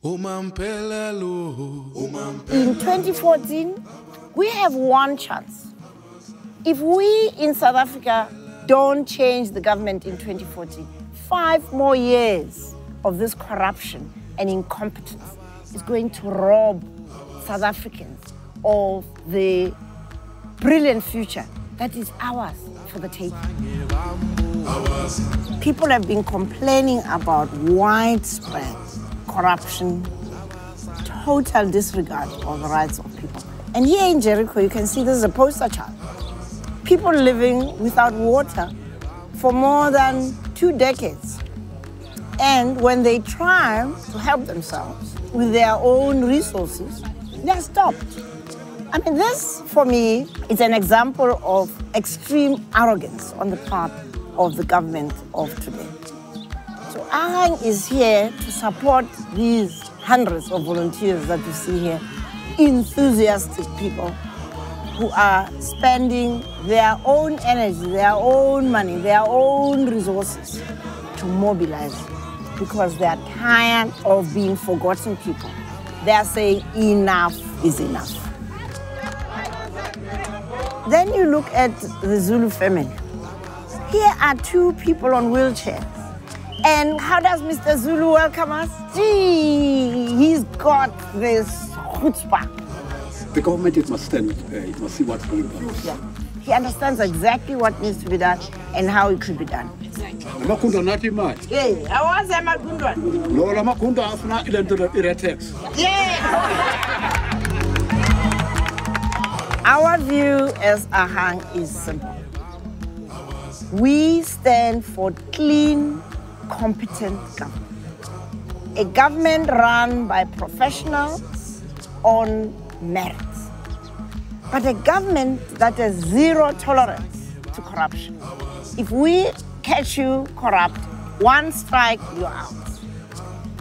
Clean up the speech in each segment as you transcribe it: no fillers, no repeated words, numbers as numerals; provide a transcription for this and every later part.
In 2014, we have one chance. If we in South Africa don't change the government in 2014, 5 more years of this corruption and incompetence is going to rob South Africans of the brilliant future that is ours for the taking. People have been complaining about widespread corruption, total disregard of the rights of people. And here in Jericho, you can see this is a poster child. People living without water for more than 2 decades. And when they try to help themselves with their own resources, they're stopped. I mean, this, for me, is an example of extreme arrogance on the part of the government of today. So Agang is here to support these hundreds of volunteers that you see here, enthusiastic people who are spending their own energy, their own money, their own resources to mobilize because they are tired of being forgotten people. They are saying enough is enough. Then you look at the Zulu family. Here are 2 people on wheelchairs. And how does Mr. Zulu welcome us? Gee, he's got this chutzpah. The government, it must stand, it must see what's going on. Yeah. He understands exactly what needs to be done and how it could be done. Exactly. Our view as Agang is simple. We stand for clean, competent government. A government run by professionals on merits. But a government that has zero tolerance to corruption. If we catch you corrupt, 1 strike, you're out.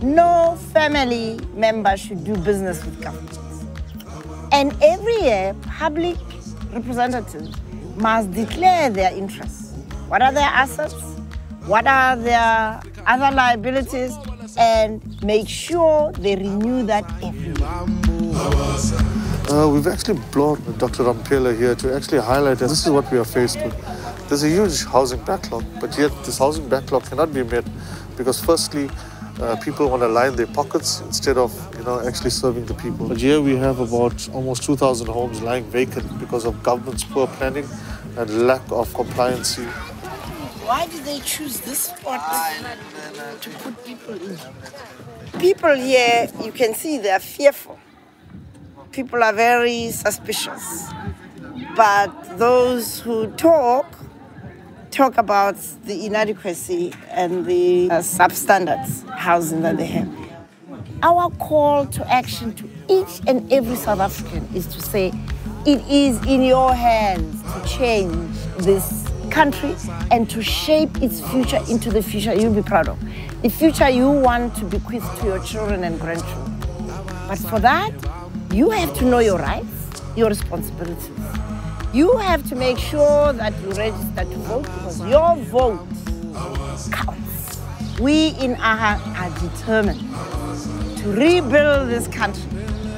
No family member should do business with governments. And every year, public representatives must declare their interests. What are their assets? What are their other liabilities? And make sure they renew that every year. We've actually brought Dr. Ramphele here to actually highlight that this is what we are faced with. There's a huge housing backlog, but yet this housing backlog cannot be met because firstly, people want to line their pockets instead of actually serving the people. But here we have about almost 2,000 homes lying vacant because of government's poor planning and lack of compliancy. Why did they choose this spot to put people in? People here, you can see they are fearful. People are very suspicious. But those who talk about the inadequacy and the substandard housing that they have. Our call to action to each and every South African is to say, it is in your hands to change this country and to shape its future into the future you'll be proud of. The future you want to bequeath to your children and grandchildren. But for that, you have to know your rights, your responsibilities. You have to make sure that you register to vote because your vote counts. We in Agang are determined to rebuild this country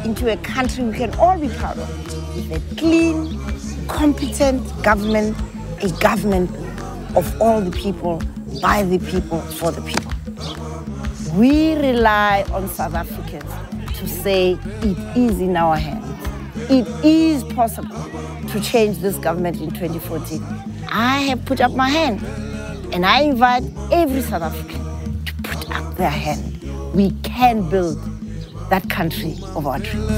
into a country we can all be proud of. With a clean, competent government, a government of all the people, by the people, for the people. We rely on South Africans to say it is in our hands. It is possible to change this government in 2014. I have put up my hand and I invite every South African to put up their hand. We can build that country of our dreams.